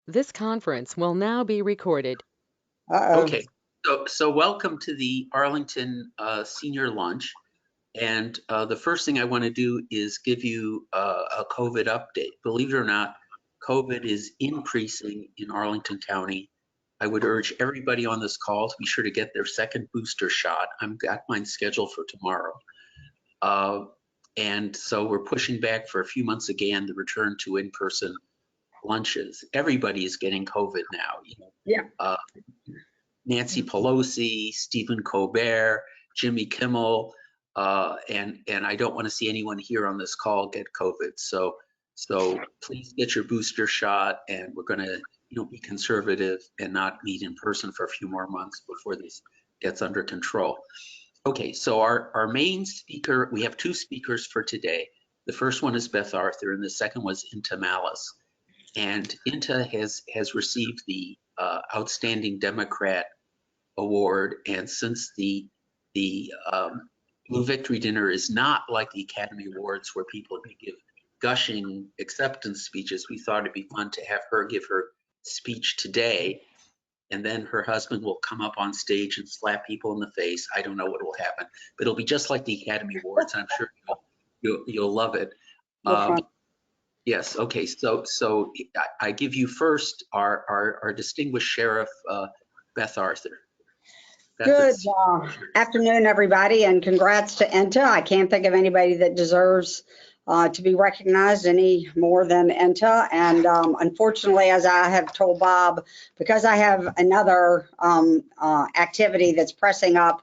This conference will now be recorded. Uh-oh. Okay, so welcome to the Arlington Senior Lunch. And the first thing I want to do is give you a COVID update. Believe it or not, COVID is increasing in Arlington County. I would urge everybody on this call to be sure to get their second booster shot. I've got mine scheduled for tomorrow. And so we're pushing back for a few months again the return to in-person lunches. Everybody is getting COVID now. Yeah. Nancy Pelosi, Stephen Colbert, Jimmy Kimmel, and I don't want to see anyone here on this call get COVID. So please get your booster shot, and we're going to be conservative and not meet in person for a few more months before this gets under control. Okay, so our main speaker, we have two speakers for today. The first one is Beth Arthur, and the second was Inta Malis. And Inta has received the Outstanding Democrat Award, and since the Blue Victory Dinner is not like the Academy Awards where people give gushing acceptance speeches, we thought it'd be fun to have her give her speech today, and then her husband will come up on stage and slap people in the face. I don't know what will happen, but it'll be just like the Academy Awards. I'm sure you'll love it. Yes. Okay. So I give you first our distinguished sheriff, Beth Arthur. Good afternoon, everybody, and congrats to Inta. I can't think of anybody that deserves to be recognized any more than Inta. And unfortunately, as I have told Bob, because I have another activity that's pressing up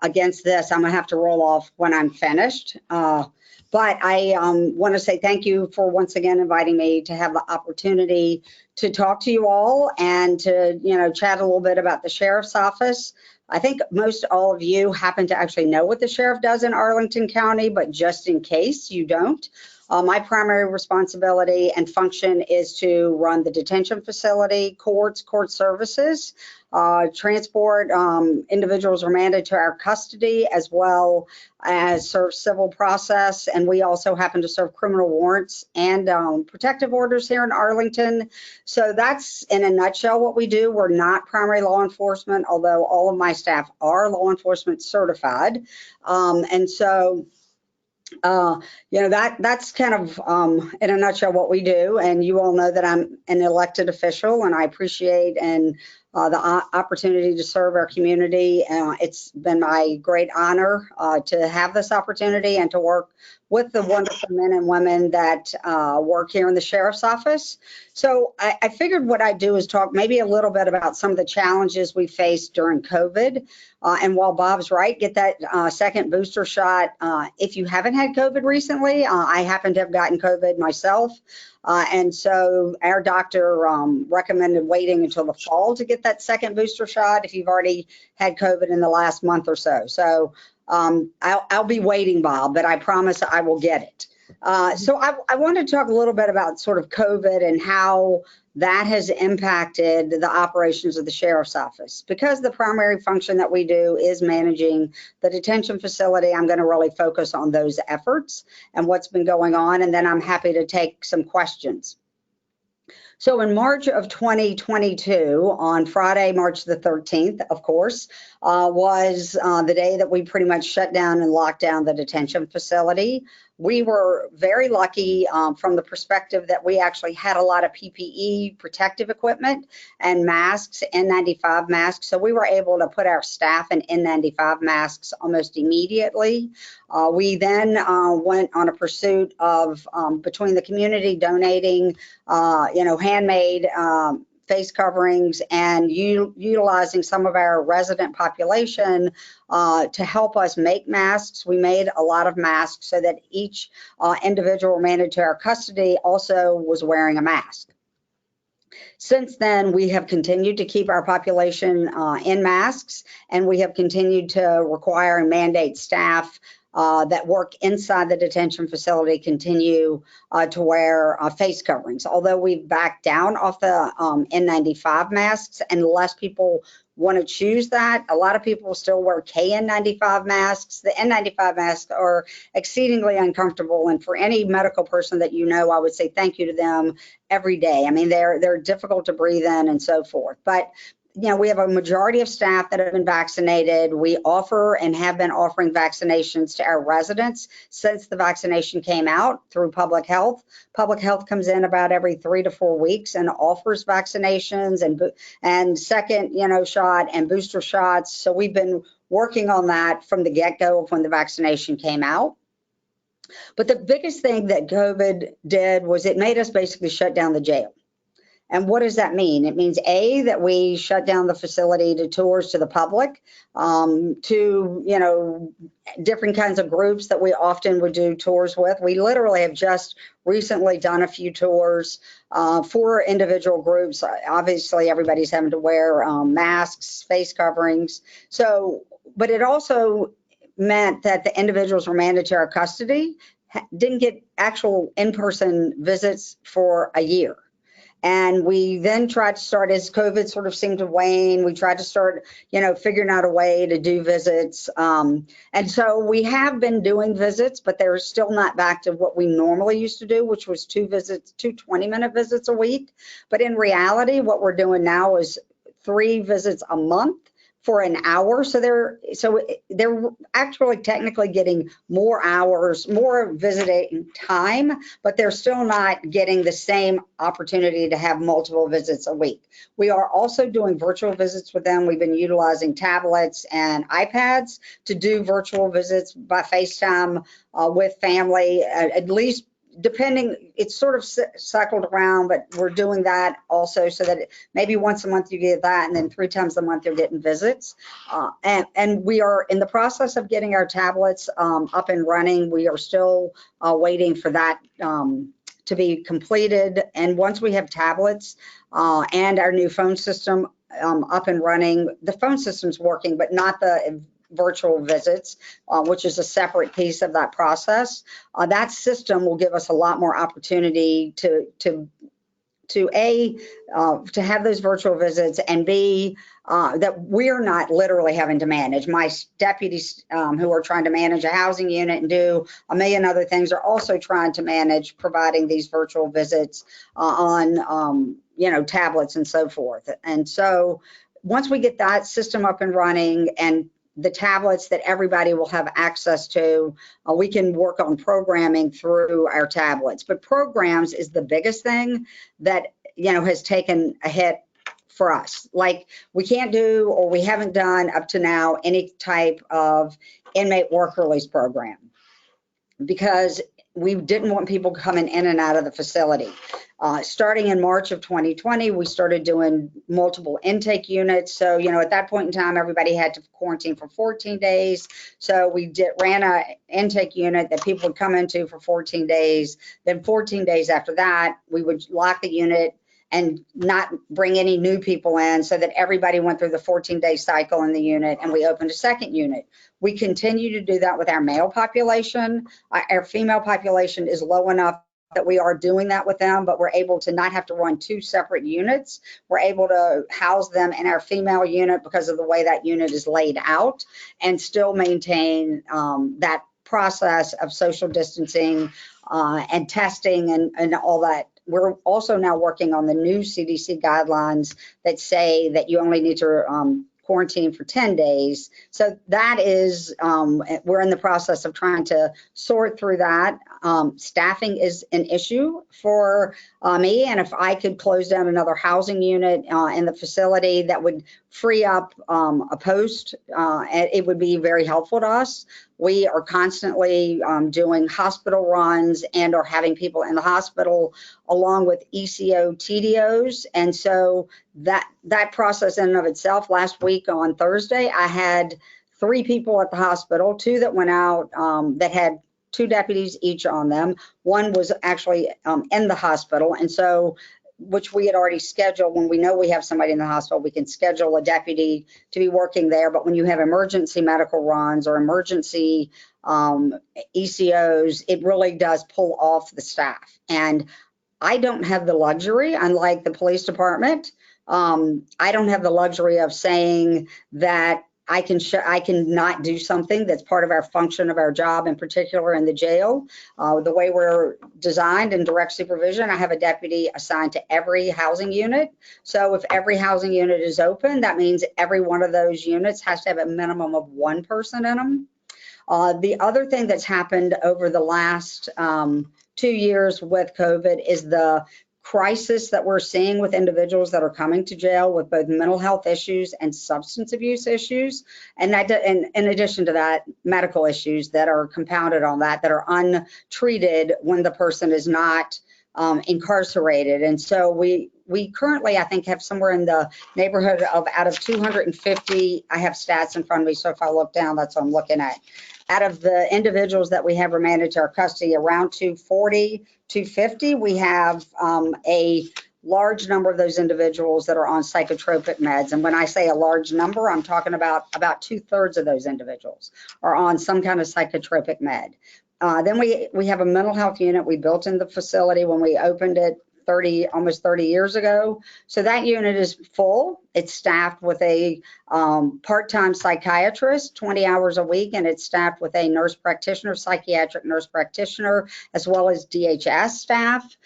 against this, I'm gonna have to roll off when I'm finished. But I want to say thank you for once again inviting me to have the opportunity to talk to you all and to, chat a little bit about the sheriff's office. I think most all of you happen to actually know what the sheriff does in Arlington County, but just in case you don't, my primary responsibility and function is to run the detention facility, court services, transport individuals remanded to our custody, as well as serve civil process. And we also happen to serve criminal warrants and protective orders here in Arlington. So that's in a nutshell what we do. We're not primary law enforcement, although all of my staff are law enforcement certified. And so that's kind of in a nutshell what we do. And you all know that I'm an elected official, and I appreciate the opportunity to serve our community. It's been my great honor to have this opportunity and to work with the wonderful men and women that work here in the sheriff's office. So I figured what I'd do is talk maybe a little bit about some of the challenges we faced during COVID. And while Bob's right, get that second booster shot. If you haven't had COVID recently, I happen to have gotten COVID myself. And so our doctor recommended waiting until the fall to get that second booster shot if you've already had COVID in the last month or so. So I'll be waiting, Bob, but I promise I will get it. So I want to talk a little bit about sort of COVID and how that has impacted the operations of the sheriff's office. Because the primary function that we do is managing the detention facility, I'm going to really focus on those efforts and what's been going on, and then I'm happy to take some questions. So in March of 2022, on Friday, March the 13th, of course, was the day that we pretty much shut down and locked down the detention facility. We were very lucky from the perspective that we actually had a lot of PPE, protective equipment, and masks, N95 masks. So we were able to put our staff in N95 masks almost immediately. We then went on a pursuit of, between the community donating, handmade face coverings and utilizing some of our resident population to help us make masks. We made a lot of masks so that each individual remanded to our custody also was wearing a mask. Since then, we have continued to keep our population in masks, and we have continued to require and mandate staff that work inside the detention facility continue to wear face coverings. Although we've backed down off the N95 masks and less people want to choose that. A lot of people still wear KN95 masks. The N95 masks are exceedingly uncomfortable. And for any medical person that you know, I would say thank you to them every day. I mean, they're difficult to breathe in and so forth. But we have a majority of staff that have been vaccinated. We offer and have been offering vaccinations to our residents since the vaccination came out through public health. Public health comes in about every 3 to 4 weeks and offers vaccinations and second, shot and booster shots. So we've been working on that from the get-go of when the vaccination came out. But the biggest thing that COVID did was it made us basically shut down the jail. And what does that mean? It means, A, that we shut down the facility to tours to the public, to, different kinds of groups that we often would do tours with. We literally have just recently done a few tours for individual groups. Obviously, everybody's having to wear masks, face coverings. But it also meant that the individuals were mandatory custody, didn't get actual in-person visits for a year. And we then tried to start, as COVID sort of seemed to wane, we tried to start, figuring out a way to do visits. And so we have been doing visits, but they're still not back to what we normally used to do, which was 2 20-minute visits a week. But in reality, what we're doing now is 3 visits a month for an hour. So they're actually technically getting more hours, more visiting time, but they're still not getting the same opportunity to have multiple visits a week. We are also doing virtual visits with them. We've been utilizing tablets and iPads to do virtual visits by FaceTime with family, at least depending, it's sort of cycled around, but we're doing that also so that maybe once a month you get that, and then 3 times a month you're getting visits. And we are in the process of getting our tablets up and running. We are still waiting for that to be completed. And once we have tablets and our new phone system up and running, the phone system's working, but not the virtual visits, which is a separate piece of that process. That system will give us a lot more opportunity to have those virtual visits, and B, that we're not literally having to manage. My deputies who are trying to manage a housing unit and do a million other things are also trying to manage providing these virtual visits on tablets and so forth. And so once we get that system up and running and the tablets that everybody will have access to, we can work on programming through our tablets. But programs is the biggest thing that, has taken a hit for us. Like we can't do, or we haven't done up to now, any type of inmate work release program because we didn't want people coming in and out of the facility. Starting in March of 2020, we started doing multiple intake units. So, at that point in time, everybody had to quarantine for 14 days. So we ran an intake unit that people would come into for 14 days. Then 14 days after that, we would lock the unit and not bring any new people in so that everybody went through the 14-day cycle in the unit, and we opened a second unit. We continue to do that with our male population. Our female population is low enough that we are doing that with them, but we're able to not have to run 2 separate units. We're able to house them in our female unit because of the way that unit is laid out and still maintain that process of social distancing and testing and all that. We're also now working on the new CDC guidelines that say that you only need to quarantine for 10 days. So that is, we're in the process of trying to sort through that. Staffing is an issue for me, and if I could close down another housing unit in the facility that would free up a post, it would be very helpful to us. We are constantly doing hospital runs and are having people in the hospital along with ECO TDOs. And so that process in and of itself, last week on Thursday, I had 3 people at the hospital, 2 that went out that had 2 deputies each on them. One was actually in the hospital. And so, which we had already scheduled. When we know we have somebody in the hospital, we can schedule a deputy to be working there. But when you have emergency medical runs or emergency ECOs, it really does pull off the staff. And I don't have the luxury, unlike the police department. I don't have the luxury of saying that I can not do something that's part of our function of our job, in particular in the jail. The way we're designed in direct supervision, I have a deputy assigned to every housing unit. So if every housing unit is open, that means every one of those units has to have a minimum of one person in them. The other thing that's happened over the last 2 years with COVID is the crisis that we're seeing with individuals that are coming to jail with both mental health issues and substance abuse issues. And in addition to that, medical issues that are compounded on that are untreated when the person is not incarcerated. And so we currently, I think, have somewhere in the neighborhood of, out of 250, I have stats in front of me, so if I look down, that's what I'm looking at. Out of the individuals that we have remanded to our custody, around 240, 250, we have a large number of those individuals that are on psychotropic meds. And when I say a large number, I'm talking about 2/3 of those individuals are on some kind of psychotropic med. Then we have a mental health unit we built in the facility when we opened it almost 30 years ago. So that unit is full. It's staffed with a part-time psychiatrist, 20 hours a week, and it's staffed with a nurse practitioner, psychiatric nurse practitioner, as well as DHS staff.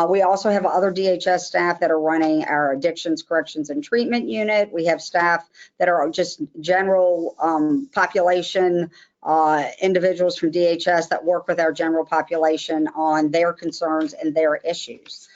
We also have other DHS staff that are running our addictions, corrections, and treatment unit. We have staff that are just general population individuals from DHS that work with our general population on their concerns and their issues.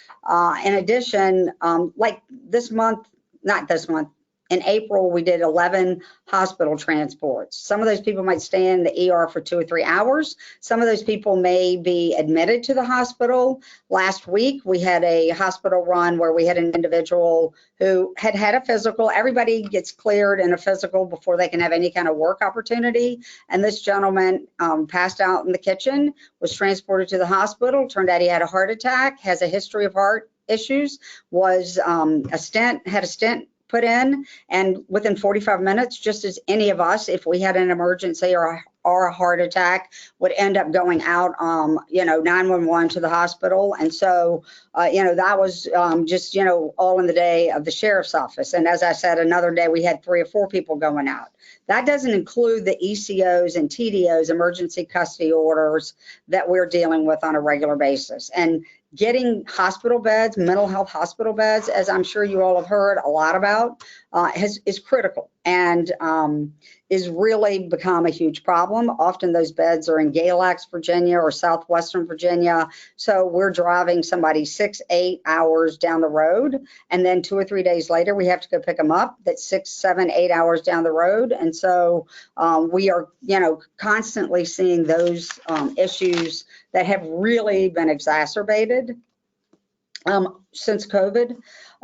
In addition, like this month, not this month, in April, we did 11 hospital transports. Some of those people might stay in the ER for 2 or 3 hours. Some of those people may be admitted to the hospital. Last week, we had a hospital run where we had an individual who had had a physical. Everybody gets cleared in a physical before they can have any kind of work opportunity. And this gentleman passed out in the kitchen, was transported to the hospital. Turned out he had a heart attack, has a history of heart issues, had a stent put in, and within 45 minutes, just as any of us, if we had an emergency or a heart attack, would end up going out, 911 to the hospital. And so, that was just, all in the day of the sheriff's office. And as I said, another day we had 3 or 4 people going out. That doesn't include the ECOs and TDOs, emergency custody orders, that we're dealing with on a regular basis. And getting hospital beds, mental health hospital beds, as I'm sure you all have heard a lot about, is critical and is really become a huge problem. Often those beds are in Galax, Virginia or Southwestern Virginia. So we're driving somebody 6-8 hours down the road. And then 2 or 3 days later, we have to go pick them up. That's 6, 7, 8 hours down the road. And so we are, constantly seeing those issues that have really been exacerbated since COVID.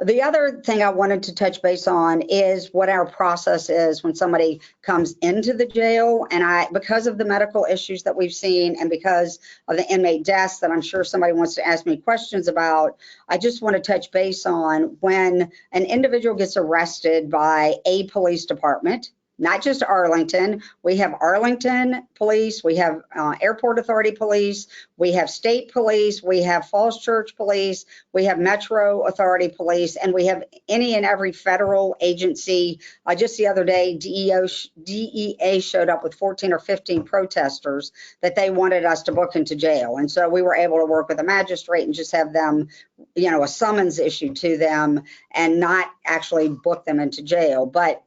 The other thing I wanted to touch base on is what our process is when somebody comes into the jail. And because of the medical issues that we've seen and because of the inmate deaths that I'm sure somebody wants to ask me questions about, I just want to touch base on when an individual gets arrested by a police department. Not just Arlington. We have Arlington police, we have Airport Authority police, we have state police, we have Falls Church police, we have Metro Authority police, and we have any and every federal agency. Just the other day, DEA showed up with 14 or 15 protesters that they wanted us to book into jail. And so we were able to work with a magistrate and just have them, a summons issued to them and not actually book them into jail. But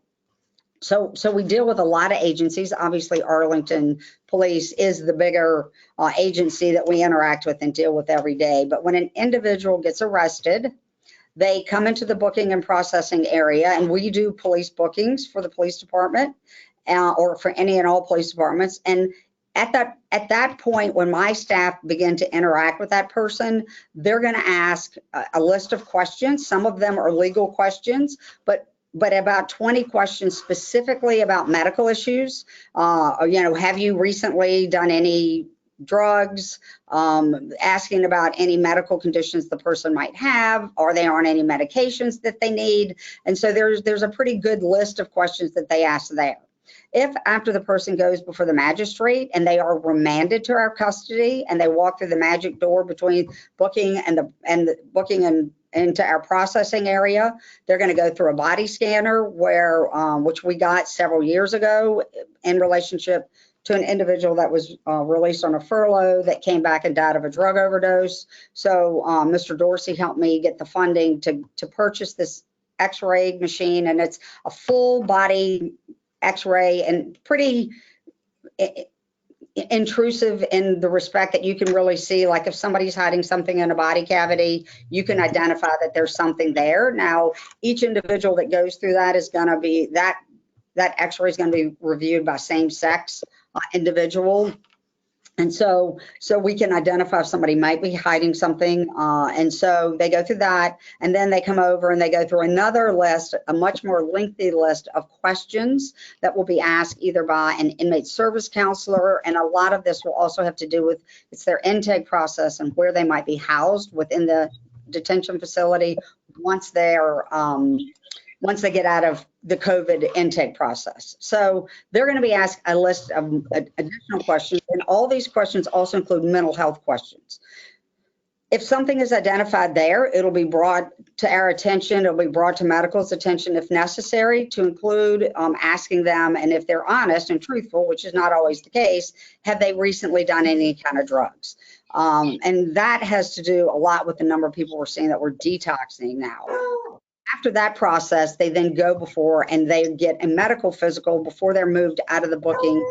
so we deal with a lot of agencies. Obviously, Arlington Police is the bigger agency that we interact with and deal with every day. But when an individual gets arrested, they come into the booking and processing area, and we do police bookings for the police department or for any and all police departments. And at that point, when my staff begin to interact with that person, they're going to ask a list of questions. Some of them are legal questions, but about 20 questions specifically about medical issues. Have you recently done any drugs? Asking about any medical conditions the person might have. Are they on any medications that they need? And so there's a pretty good list of questions that they ask there. If after the person goes before the magistrate and they are remanded to our custody and they walk through the magic door between booking and booking and into our processing area, they're going to go through a body scanner where which we got several years ago in relationship to an individual that was released on a furlough that came back and died of a drug overdose. So Mr. Dorsey helped me get the funding to purchase this X-ray machine, and it's a full body X-ray and pretty intrusive in the respect that you can really see, like if somebody's hiding something in a body cavity, you can identify that there's something there. Now, each individual that goes through that is going to be, that X-ray is going to be reviewed by same-sex individual. And so we can identify if somebody might be hiding something. And so they go through that, and then they come over and they go through another list, a much more lengthy list of questions that will be asked either by an inmate service counselor. And a lot of this will also have to do with, it's their intake process and where they might be housed within the detention facility once they get out of the COVID intake process. So they're going to be asked a list of additional questions, and all these questions also include mental health questions. If something is identified there, it'll be brought to our attention, it'll be brought to medical's attention if necessary, to include asking them, and if they're honest and truthful, which is not always the case, have they recently done any kind of drugs? And that has to do a lot with the number of people we're seeing that we're detoxing now. After that process, they then go before and they get a medical physical before they're moved out of the booking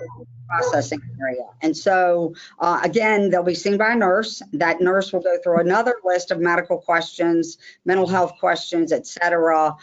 processing area. And so, again, they'll be seen by a nurse. That nurse will go through another list of medical questions, mental health questions, et cetera,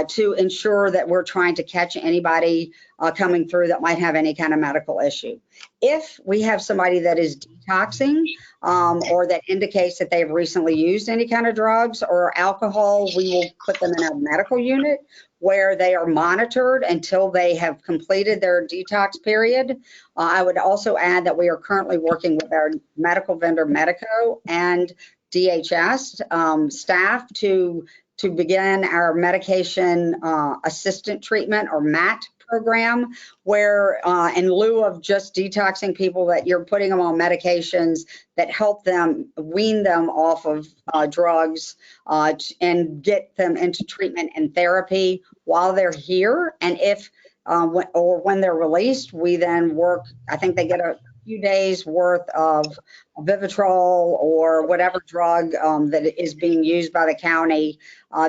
to ensure that we're trying to catch anybody coming through that might have any kind of medical issue. If we have somebody that is detoxing or that indicates that they've recently used any kind of drugs or alcohol, we will put them in a medical unit where they are monitored until they have completed their detox period. I would also add that we are currently working with our medical vendor, Medico, and DHS staff to begin our medication assistant treatment, or MAT program, where in lieu of just detoxing people, that you're putting them on medications that help them wean them off of drugs and get them into treatment and therapy while they're here. And if when they're released, we then work, I think they get a few days worth of Vivitrol or whatever drug that is being used by the county.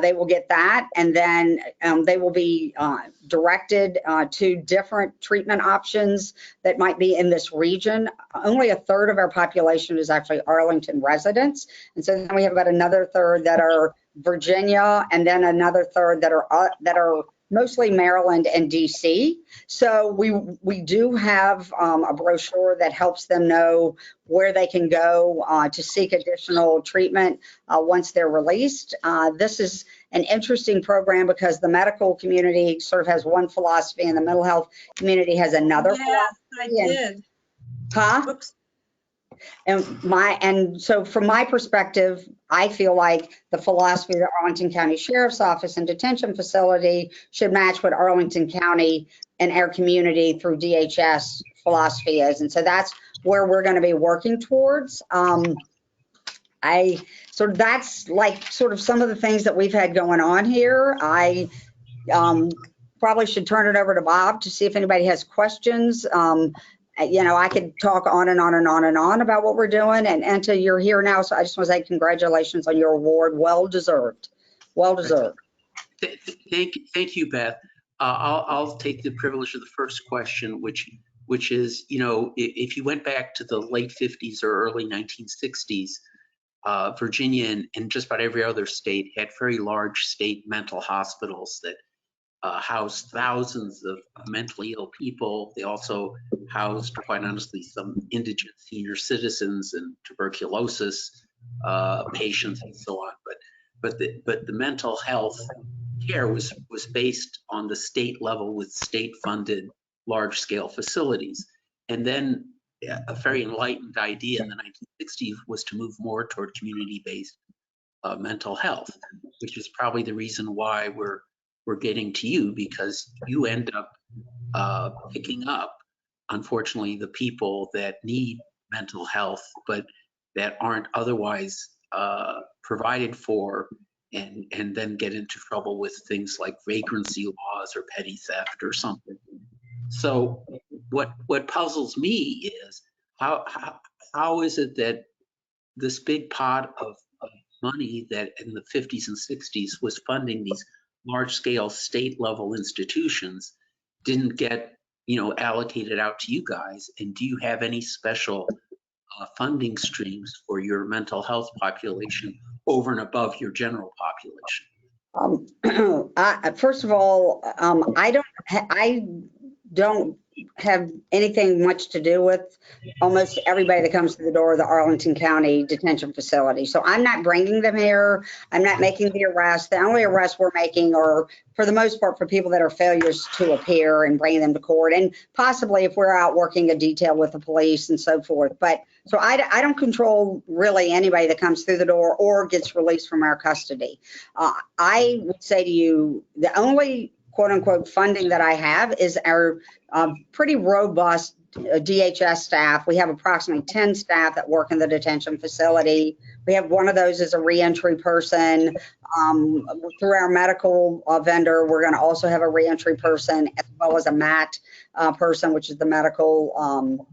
They will get that, and then they will be directed to different treatment options that might be in this region. Only a third of our population is actually Arlington residents, and so then we have about another third that are Virginia, and then another third that are mostly Maryland and DC. So we do have a brochure that helps them know where they can go to seek additional treatment once they're released. This is an interesting program because the medical community sort of has one philosophy and the mental health community has another philosophy. I did. Huh? Oops. And so from my perspective, I feel like the philosophy of the Arlington County Sheriff's Office and Detention Facility should match what Arlington County and our community through DHS philosophy is. And so that's where we're going to be working towards. That's like sort of some of the things that we've had going on here. I probably should turn it over to Bob to see if anybody has questions. I could talk on and on and on and on about what we're doing. And Inta, you're here now, so I just want to say congratulations on your award. Well deserved. Well deserved. Thank you, Beth. I'll take the privilege of the first question, which is, if you went back to the late 50s or early 1960s, Virginia and just about every other state had very large state mental hospitals that housed thousands of mentally ill people. They also housed, quite honestly, some indigent senior citizens and tuberculosis patients and so on. But the mental health care was based on the state level with state-funded large-scale facilities. And then a very enlightened idea in the 1960s was to move more toward community-based mental health, which is probably the reason why we're getting to you, because you end up picking up, unfortunately, the people that need mental health, but that aren't otherwise provided for, and then get into trouble with things like vagrancy laws or petty theft or something. So what puzzles me is how is it that this big pot of money that in the 50s and 60s was funding these large scale state level institutions didn't get allocated out to you guys? And do you have any special funding streams for your mental health population over and above your general population? First of all, I don't have anything much to do with almost everybody that comes to the door of the Arlington County Detention Facility. So I'm not bringing them here. I'm not making the arrests. The only arrests we're making are, for the most part, for people that are failures to appear and bringing them to court, and possibly if we're out working a detail with the police and so forth. But so I don't control really anybody that comes through the door or gets released from our custody. I would say to you, the only quote unquote funding that I have is our pretty robust DHS staff. We have approximately 10 staff that work in the detention facility. We have one of those as a reentry person. Through our medical vendor, we're going to also have a reentry person as well as a MAT person, which is the medical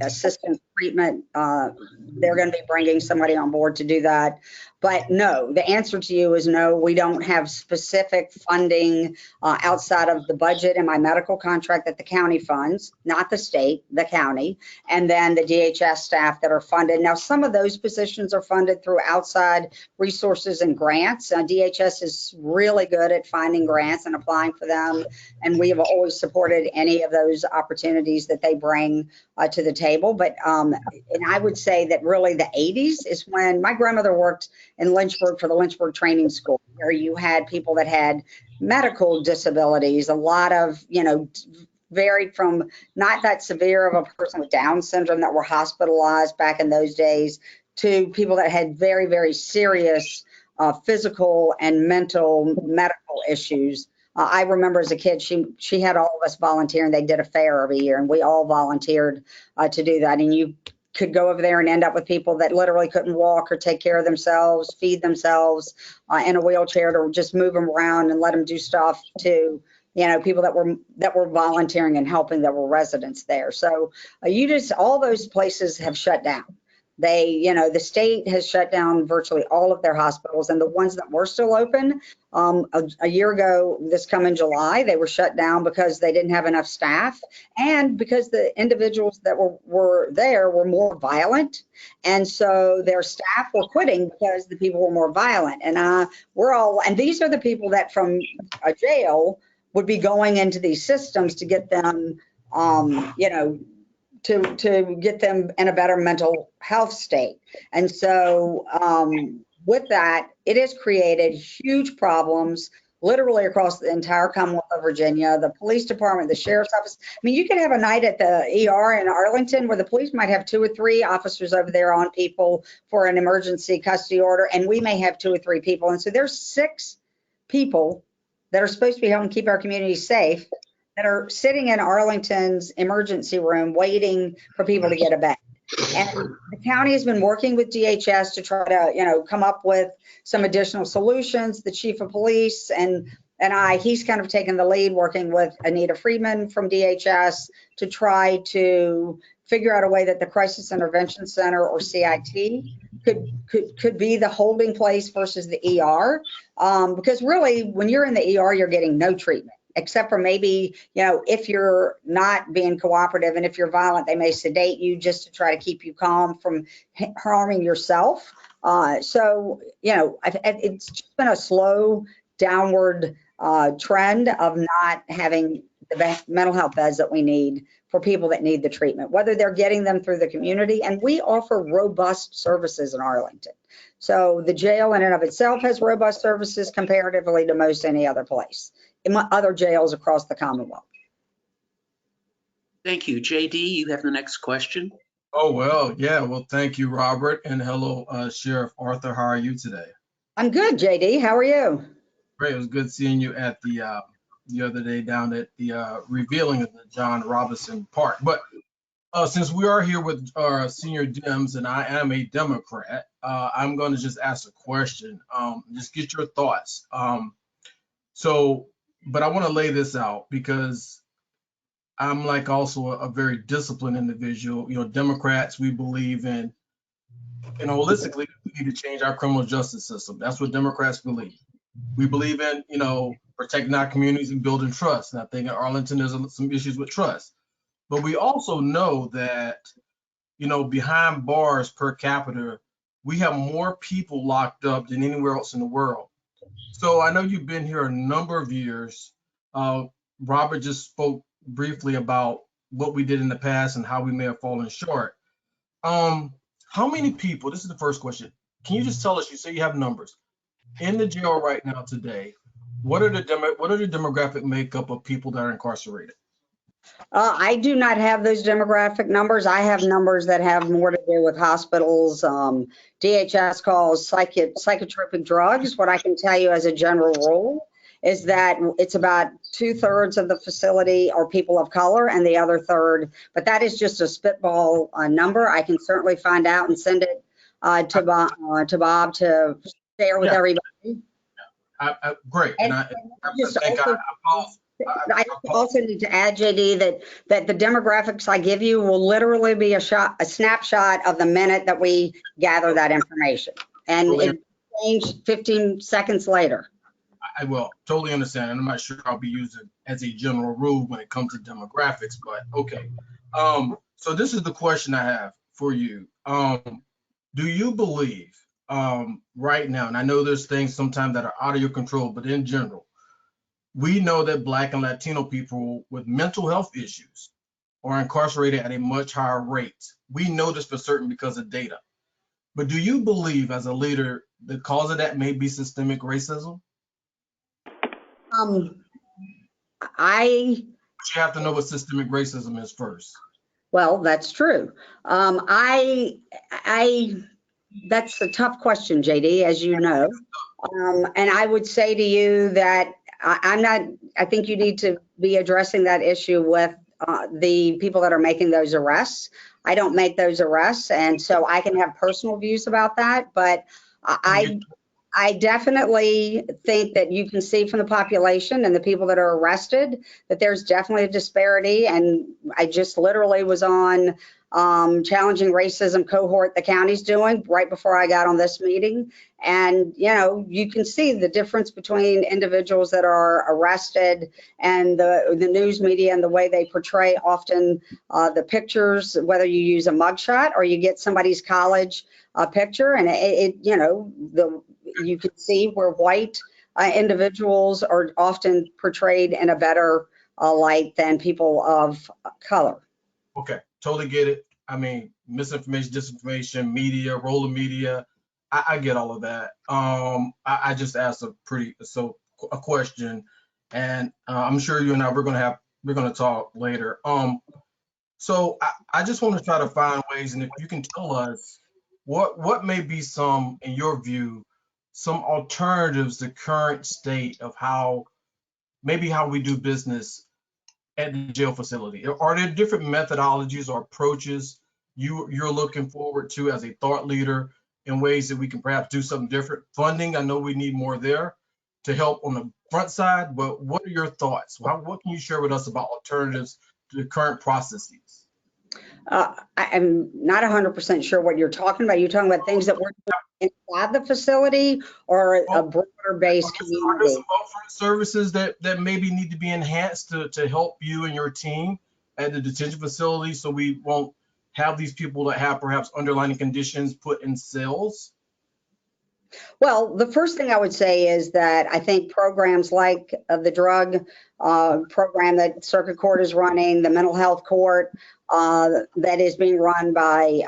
assistant treatment. They're going to be bringing somebody on board to do that. But no, the answer to you is no, we don't have specific funding outside of the budget and my medical contract that the county funds, not the state, the county, and then the DHS staff that are funded. Now, some of those positions are funded through outside resources and grants. DHS is really good at finding grants and applying for them, and we have always supported any of those opportunities that they bring to the table. But and I would say that really the 80s is when my grandmother worked in Lynchburg for the Lynchburg Training School, where you had people that had medical disabilities, a lot of, varied from not that severe of a person with Down syndrome that were hospitalized back in those days to people that had very, very serious physical and mental medical issues. I remember as a kid, she had all of us volunteering. They did a fair every year, and we all volunteered to do that. And you could go over there and end up with people that literally couldn't walk or take care of themselves, feed themselves in a wheelchair, to just move them around and let them do stuff to, people that were volunteering and helping that were residents there. So all those places have shut down. The state has shut down virtually all of their hospitals, and the ones that were still open a year ago, this coming July, they were shut down because they didn't have enough staff and because the individuals that were there were more violent. And so their staff were quitting because the people were more violent. And and these are the people that from a jail would be going into these systems to get them, to get them in a better mental health state. And so with that, it has created huge problems literally across the entire Commonwealth of Virginia, the police department, the sheriff's office. I mean, you could have a night at the ER in Arlington where the police might have 2 or 3 officers over there on people for an emergency custody order, and we may have 2 or 3 people. And so there's 6 people that are supposed to be helping keep our community safe that are sitting in Arlington's emergency room waiting for people to get a bed. And the county has been working with DHS to try to, come up with some additional solutions. The chief of police and he's kind of taken the lead, working with Anita Friedman from DHS to try to figure out a way that the Crisis Intervention Center, or CIT, could be the holding place versus the ER. Because really, when you're in the ER, you're getting no treatment, except for maybe, if you're not being cooperative and if you're violent, they may sedate you just to try to keep you calm from harming yourself. So, it's just been a slow downward trend of not having the mental health beds that we need for people that need the treatment, whether they're getting them through the community. And we offer robust services in Arlington. So the jail in and of itself has robust services comparatively to most any other place, in other jails across the Commonwealth. Thank you. JD, you have the next question. Oh, well, yeah. Well, thank you, Robert. And hello, Sheriff Arthur. How are you today? I'm good, JD. How are you? Great. It was good seeing you at the the other day down at the revealing of the John Robinson Park. But since we are here with our senior Dems and I am a Democrat, I'm going to just ask a question, just get your thoughts. But I want to lay this out because I'm like also a very disciplined individual. You know, Democrats, we believe in, holistically, we need to change our criminal justice system. That's what Democrats believe. We believe in, protecting our communities and building trust. And I think in Arlington, there's some issues with trust. But we also know that, behind bars per capita, we have more people locked up than anywhere else in the world. So I know you've been here a number of years. Robert just spoke briefly about what we did in the past and how we may have fallen short. How many people, this is the first question, can you just tell us, you say you have numbers, in the jail right now today, what are the demographic makeup of people that are incarcerated? I do not have those demographic numbers. I have numbers that have more to do with hospitals, DHS calls, psychotropic drugs. What I can tell you as a general rule is that it's about 2/3 of the facility are people of color and the other third, but that is just a spitball number. I can certainly find out and send it to Bob to share with everybody. Great. And I also need to add, JD, that the demographics I give you will literally be a snapshot of the minute that we gather that information, and it changed 15 seconds later. I will totally understand, and I'm not sure I'll be using as a general rule when it comes to demographics, but okay. So this is the question I have for you. Do you believe right now, and I know there's things sometimes that are out of your control, but in general, we know that Black and Latino people with mental health issues are incarcerated at a much higher rate. We know this for certain because of data. But do you believe, as a leader, the cause of that may be systemic racism? You have to know what systemic racism is first. Well, that's true. That's a tough question, JD, as you know. And I would say to you that I think you need to be addressing that issue with the people that are making those arrests. I don't make those arrests, and so I can have personal views about that, but I definitely think that you can see from the population and the people that are arrested that there's definitely a disparity. And I just literally was on challenging racism cohort the county's doing right before I got on this meeting. And, you can see the difference between individuals that are arrested and the news media and the way they portray often the pictures, whether you use a mugshot or you get somebody's college picture. And you can see where white individuals are often portrayed in a better light than people of color. Okay, totally get it. I mean, misinformation, disinformation, media, role of media. I get all of that. I just asked a question, and I'm sure you and I we're gonna talk later. So I just want to try to find ways, and if you can tell us what may be some, in your view, some alternatives to current state of how we do business at the jail facility. Are there different methodologies or approaches you're looking forward to as a thought leader in ways that we can perhaps do something different? Funding, I know we need more there to help on the front side, but what are your thoughts? What can you share with us about alternatives to the current processes? I'm not 100% sure what you're talking about. You're talking about things that we're doing inside the facility or a broader based community? Are there some upfront services that maybe need to be enhanced to help you and your team at the detention facility so we won't have these people that have perhaps underlying conditions put in cells? Well, the first thing I would say is that I think programs like the drug program that Circuit Court is running, the mental health court that is being run by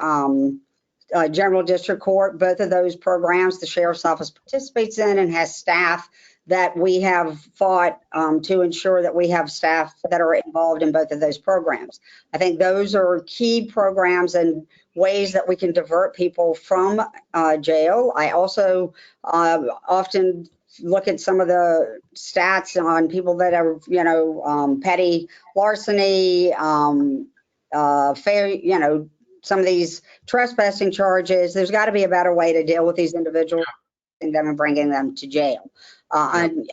General District Court, both of those programs the Sheriff's Office participates in and has staff that we have fought to ensure that we have staff that are involved in both of those programs. I think those are key programs and ways that we can divert people from jail. I also often look at some of the stats on people that are, petty larceny, some of these trespassing charges. There's got to be a better way to deal with these individuals them and bringing them to jail. And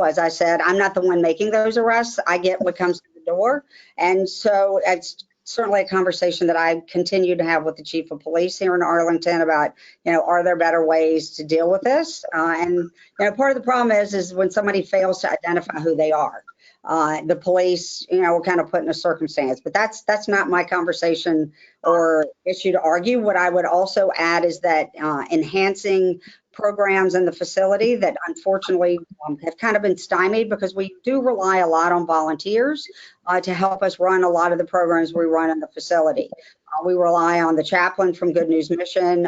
as I said, I'm not the one making those arrests. I get what comes to the door. And so it's certainly a conversation that I continue to have with the chief of police here in Arlington about, are there better ways to deal with this? And part of the problem is when somebody fails to identify who they are. The police, will kind of put in a circumstance, but that's not my conversation or issue to argue. What I would also add is that enhancing programs in the facility that unfortunately have kind of been stymied because we do rely a lot on volunteers to help us run a lot of the programs we run in the facility. We rely on the chaplain from Good News Mission,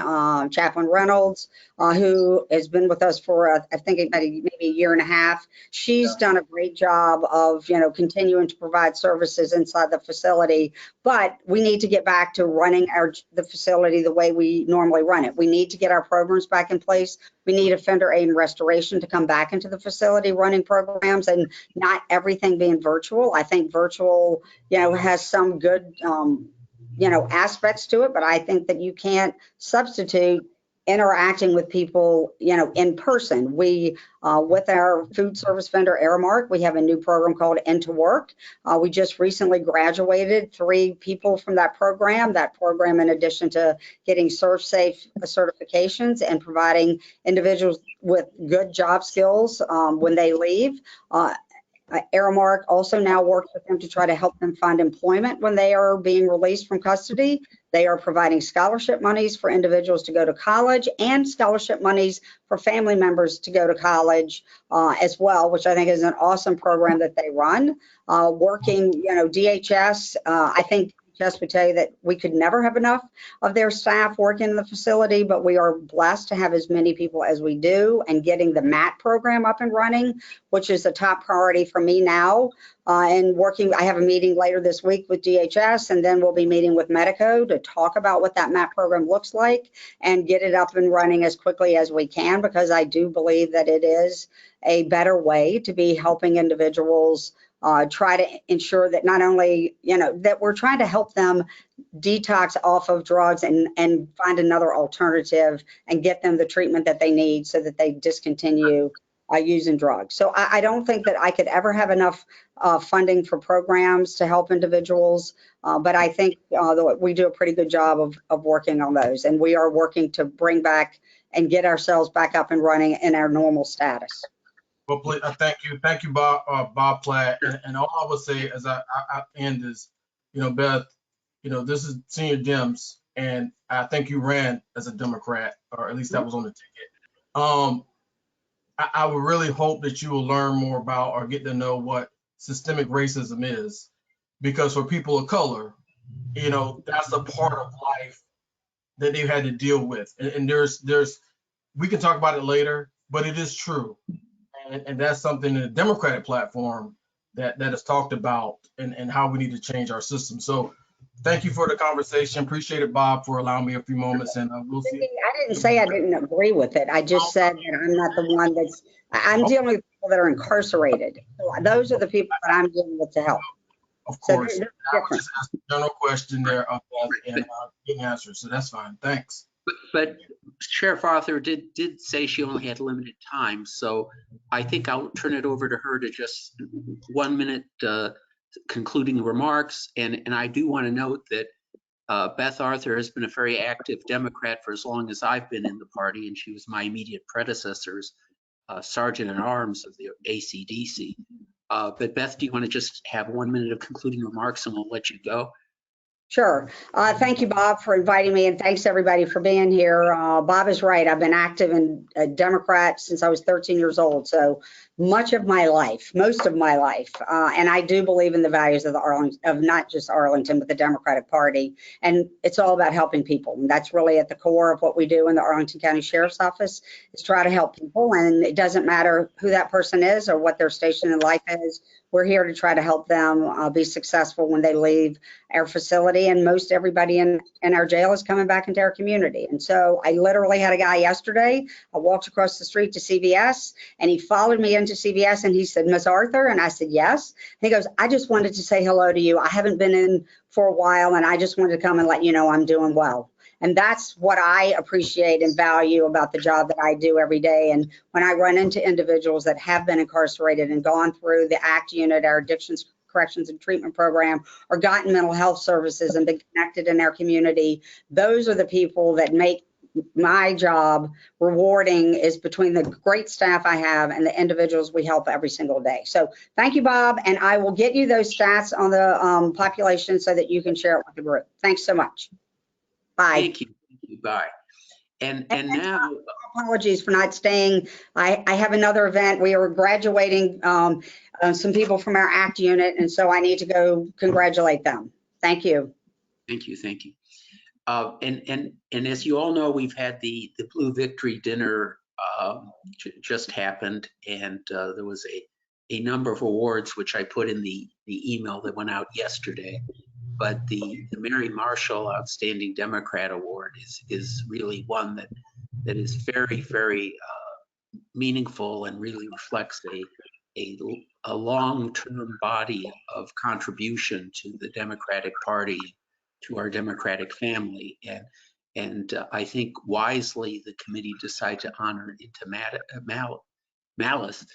Chaplain Reynolds, who has been with us for, I think, maybe a year and a half. She's done a great job of, continuing to provide services inside the facility. But we need to get back to running the facility the way we normally run it. We need to get our programs back in place. We need offender aid and restoration to come back into the facility running programs and not everything being virtual. I think virtual, has some good aspects to it, but I think that you can't substitute interacting with people, in person. We, with our food service vendor, Aramark, we have a new program called Into Work. We just recently graduated 3 people from that program. That program, in addition to getting ServSafe certifications and providing individuals with good job skills when they leave, Aramark also now works with them to try to help them find employment when they are being released from custody. They are providing scholarship monies for individuals to go to college and scholarship monies for family members to go to college as well, which I think is an awesome program that they run. Working, DHS, I think DHS would tell you that we could never have enough of their staff working in the facility, but we are blessed to have as many people as we do, and getting the MAT program up and running, which is a top priority for me now. And working, I have a meeting later this week with DHS, and then we'll be meeting with Medico to talk about what that MAT program looks like and get it up and running as quickly as we can, because I do believe that it is a better way to be helping individuals try to ensure that not only, that we're trying to help them detox off of drugs and find another alternative and get them the treatment that they need so that they discontinue using drugs. So I don't think that I could ever have enough funding for programs to help individuals, but I think we do a pretty good job of working on those, and we are working to bring back and get ourselves back up and running in our normal status. Well, please, thank you, Bob Platt. And all I would say as I end is, Beth, this is senior Dems, and I think you ran as a Democrat, or at least that was on the ticket. I would really hope that you will learn more about or get to know what systemic racism is, because for people of color, that's a part of life that they've had to deal with. And there's we can talk about it later, but it is true. And that's something in the Democratic platform that is talked about, and how we need to change our system. So thank you for the conversation. Appreciate it, Bob, for allowing me a few moments, and we'll see. I didn't say I didn't agree with it. I just said that I'm not the one I'm dealing with people that are incarcerated. So those are the people that I'm dealing with to help. Of course. So I was just asking a general question there, and getting answers. So that's fine. Thanks. But Sheriff Arthur did say she only had limited time, so I think I'll turn it over to her to just 1 minute concluding remarks. And I do want to note that Beth Arthur has been a very active Democrat for as long as I've been in the party, and she was my immediate predecessor's Sergeant at Arms of the ACDC. But Beth, do you want to just have 1 minute of concluding remarks, and we'll let you go? Sure. Thank you, Bob, for inviting me, and thanks everybody for being here. Bob is right. I've been active in Democrat since I was 13 years old, so most of my life, and I do believe in the values of not just Arlington, but the Democratic Party, and it's all about helping people. And that's really at the core of what we do in the Arlington County Sheriff's Office, is try to help people, and it doesn't matter who that person is or what their station in life is. we're here to try to help them be successful when they leave our facility. And most everybody in our jail is coming back into our community. And so I literally had a guy yesterday. I walked across the street to CVS and he followed me into CVS and he said, Ms. Arthur? And I said, yes. And he goes, I just wanted to say hello to you. I haven't been in for a while and I just wanted to come and let you know I'm doing well. And that's what I appreciate and value about the job that I do every day. And when I run into individuals that have been incarcerated and gone through the ACT unit, our addictions, corrections and treatment program, or gotten mental health services and been connected in our community, those are the people that make my job rewarding, is between the great staff I have and the individuals we help every single day. So thank you, Bob. And I will get you those stats on the population so that you can share it with the group. Thanks so much. Bye. Thank you. Bye. And now, apologies for not staying. I have another event. We are graduating some people from our ACT unit, and so I need to go congratulate them. Thank you. thank you. Thank you. And as you all know, we've had the Blue Victory dinner just happened, and there was a number of awards which I put in the email that went out yesterday. But the Mary Marshall Outstanding Democrat Award is really one that is very, very meaningful and really reflects a long-term body of contribution to the Democratic Party, to our Democratic family. And I think wisely the committee decided to honor Inta Malis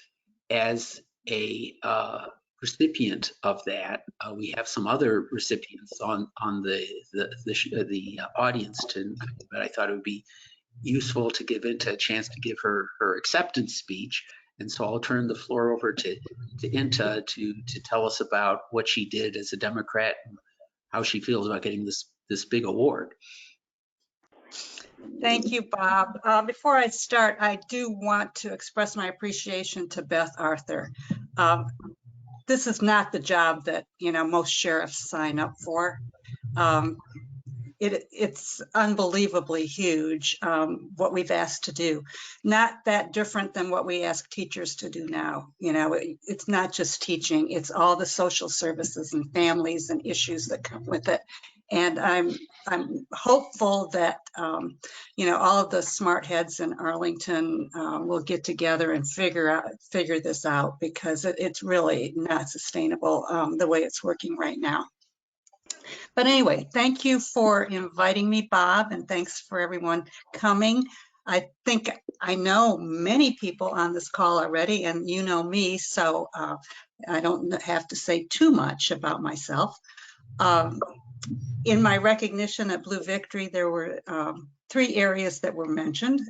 as a recipient of that. We have some other recipients on the audience tonight, but I thought it would be useful to give Inta a chance to give her acceptance speech. And so I'll turn the floor over to Inta to tell us about what she did as a Democrat and how she feels about getting this big award. Thank you, Bob. Before I start, I do want to express my appreciation to Beth Arthur. This is not the job that most sheriffs sign up for. It's unbelievably huge, what we've asked to do. Not that different than what we ask teachers to do now. It's not just teaching, it's all the social services and families and issues that come with it. And I'm hopeful that all of the smart heads in Arlington will get together and figure this out, because it's really not sustainable the way it's working right now. But anyway, thank you for inviting me, Bob, and thanks for everyone coming. I think I know many people on this call already, and you know me, so I don't have to say too much about myself. In my recognition at Blue Victory, there were 3 areas that were mentioned: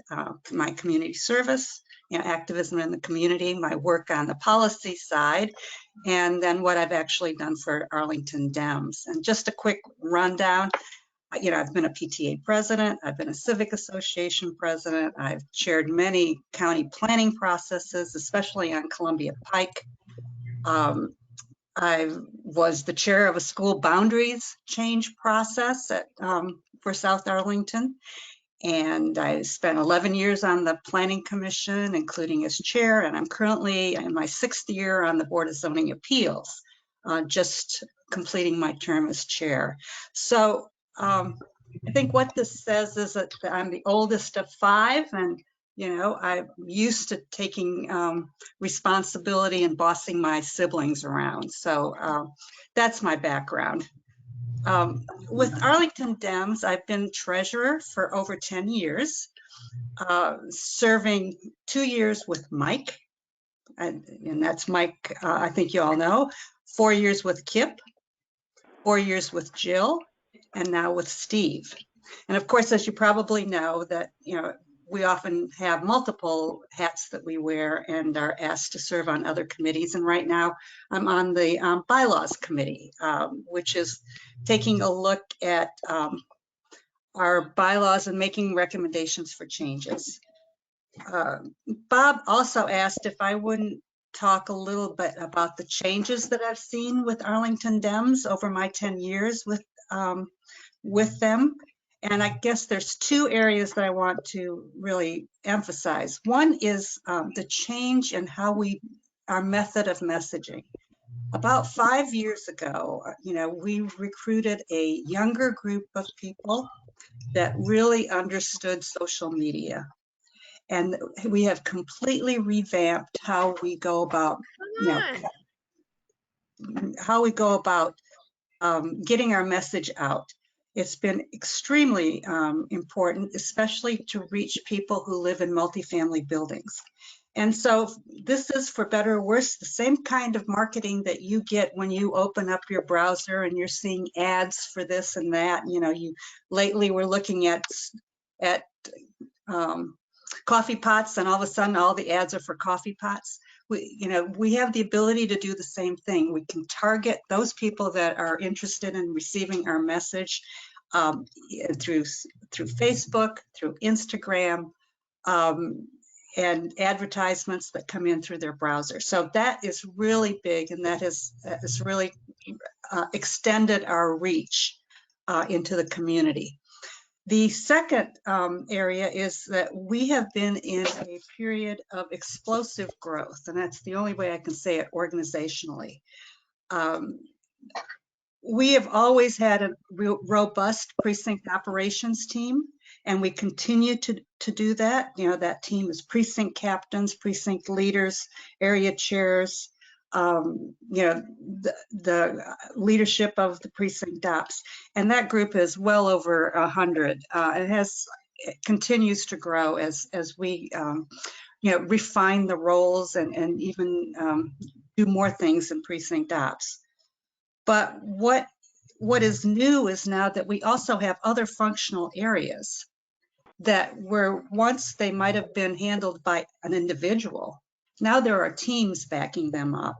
my community service, activism in the community, my work on the policy side, and then what I've actually done for Arlington Dems. And just a quick rundown, I've been a PTA president, I've been a civic association president, I've chaired many county planning processes, especially on Columbia Pike. I was the chair of a school boundaries change process for South Arlington. And I spent 11 years on the Planning Commission, including as chair, and I'm currently in my 6th year on the Board of Zoning Appeals, just completing my term as chair. So I think what this says is that I'm the oldest of 5, and I'm used to taking responsibility and bossing my siblings around. So that's my background. With Arlington Dems, I've been treasurer for over 10 years, serving 2 years with Mike, and that's Mike, I think you all know, 4 years with Kip, 4 years with Jill, and now with Steve. And of course, as you probably know, that we often have multiple hats that we wear and are asked to serve on other committees. And right now I'm on the bylaws committee, which is taking a look at our bylaws and making recommendations for changes. Bob also asked if I wouldn't talk a little bit about the changes that I've seen with Arlington Dems over my 10 years with them. And I guess there's 2 areas that I want to really emphasize. One is the change in how our method of messaging. About 5 years ago, we recruited a younger group of people that really understood social media. And we have completely revamped how we go about, getting our message out. It's been extremely important, especially to reach people who live in multifamily buildings. And so this is, for better or worse, the same kind of marketing that you get when you open up your browser and you're seeing ads for this and that. Lately we're looking at coffee pots, and all of a sudden all the ads are for coffee pots. We have the ability to do the same thing. We can target those people that are interested in receiving our message through Facebook, through Instagram, and advertisements that come in through their browser. So that is really big, and that has really extended our reach into the community. The second area is that we have been in a period of explosive growth, and that's the only way I can say it organizationally. We have always had a robust precinct operations team, and we continue to do that. That team is precinct captains, precinct leaders, area chairs, the leadership of the precinct ops, and that group is well over 100. It continues to grow as we refine the roles and even do more things in precinct ops. But what is new is now that we also have other functional areas that were once they might have been handled by an individual. Now there are teams backing them up.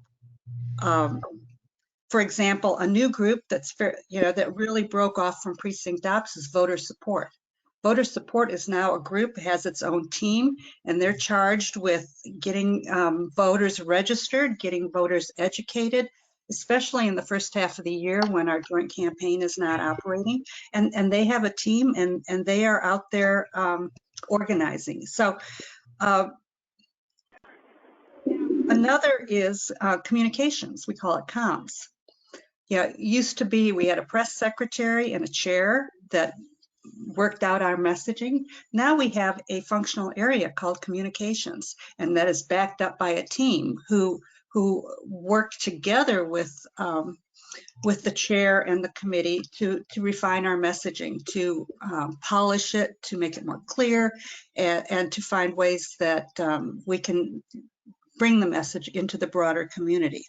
For example, a new group that really broke off from precinct ops is voter support. Voter support is now a group, has its own team, and they're charged with getting voters registered, getting voters educated, especially in the first half of the year when our joint campaign is not operating. And they have a team, and they are out there organizing. So another is communications. We call it comms. It used to be we had a press secretary and a chair that worked out our messaging. Now we have a functional area called communications, and that is backed up by a team who work together with the chair and the committee to refine our messaging, to polish it, to make it more clear, and to find ways that we can bring the message into the broader community.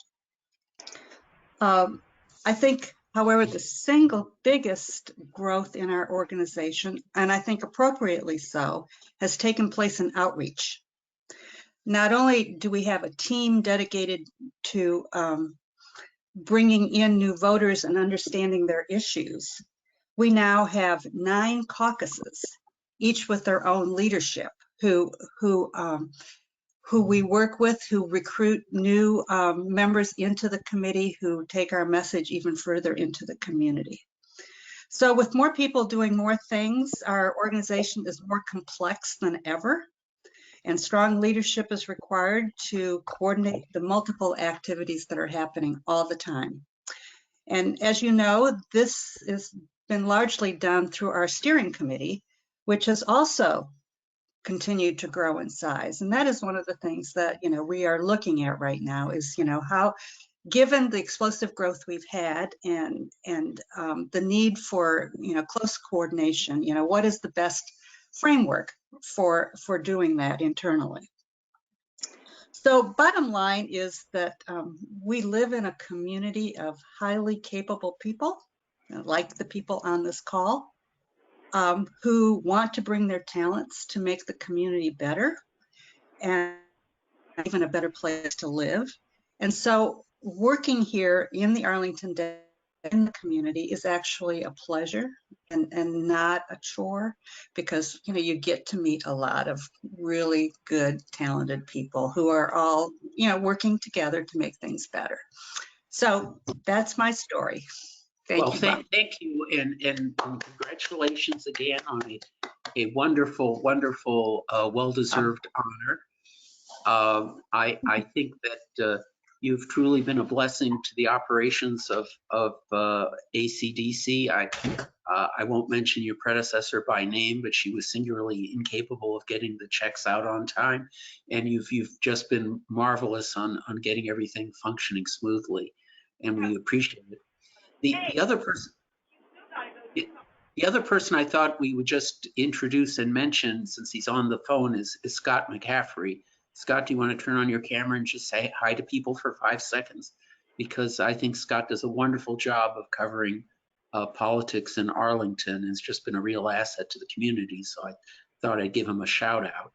I think, however, the single biggest growth in our organization, and I think appropriately so, has taken place in outreach. Not only do we have a team dedicated to bringing in new voters and understanding their issues, we now have 9 caucuses, each with their own leadership, who we work with, who recruit new members into the committee, who take our message even further into the community. So with more people doing more things, our organization is more complex than ever, and strong leadership is required to coordinate the multiple activities that are happening all the time. And as you know, this has been largely done through our steering committee, which has also continued to grow in size. And that is one of the things that we are looking at right now is how, given the explosive growth we've had and the need for close coordination, what is the best framework for doing that internally. So bottom line is that we live in a community of highly capable people, like the people on this call, who want to bring their talents to make the community better and even a better place to live. And so working here in the Arlington in the community is actually a pleasure and not a chore, because you get to meet a lot of really good, talented people who are all working together to make things better. So that's my story. Thank you, and congratulations again on a wonderful, wonderful, well-deserved honor. I think that You've truly been a blessing to the operations of ACDC. I won't mention your predecessor by name, but she was singularly incapable of getting the checks out on time. And you've just been marvelous on getting everything functioning smoothly. And we appreciate it. The other person I thought we would just introduce and mention, since he's on the phone, is Scott McCaffrey. Scott, do you want to turn on your camera and just say hi to people for 5 seconds? Because I think Scott does a wonderful job of covering politics in Arlington, and it's just been a real asset to the community. So I thought I'd give him a shout out.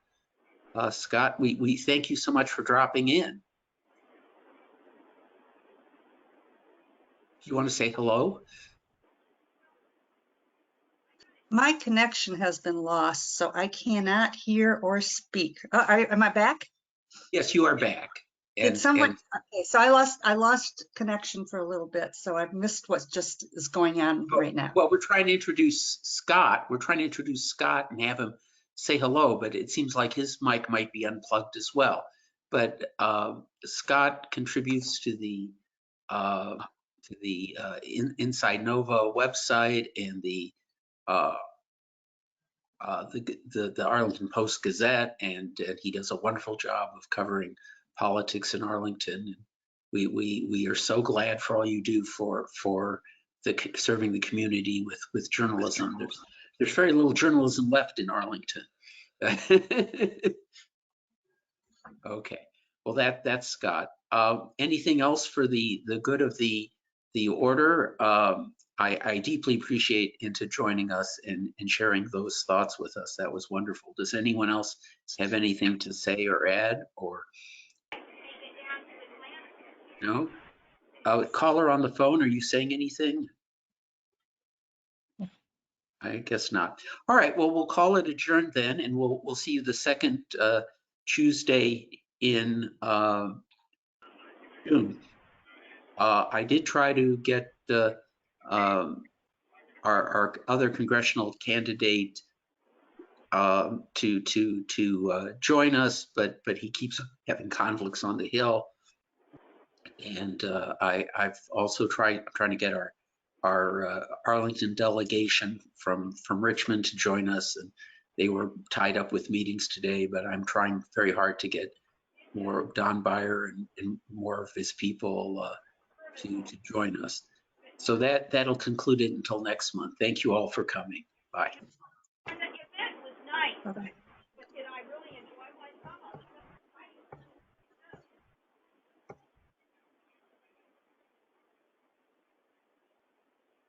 Scott, we thank you so much for dropping in. You want to say hello? My connection has been lost, so I cannot hear or speak. Am I back? Yes, you are back. Did someone? Okay, so I lost connection for a little bit, so I've missed what just is going on right now. Well, we're trying to introduce Scott. We're trying to introduce Scott and have him say hello, but it seems like his mic might be unplugged as well. But Scott contributes to the Inside Nova website and the Arlington Post Gazette, and he does a wonderful job of covering politics in Arlington. We are so glad for all you do for serving the community with journalism. There's very little journalism left in Arlington. Okay, well that's Scott. Anything else for the good of the order? I deeply appreciate Inta joining us and sharing those thoughts with us. That was wonderful. Does anyone else have anything to say or add? Or no? Caller on the phone, are you saying anything? I guess not. All right, well, we'll call it adjourned then, and we'll see you the second Tuesday in June. I did try to get our other congressional candidate to join us, but he keeps having conflicts on the Hill. And I've also trying to get our Arlington delegation from Richmond to join us, and they were tied up with meetings today, but I'm trying very hard to get more of Don Beyer and more of his people to join us. So that'll conclude it until next month. Thank you all for coming. Bye. Bye-bye.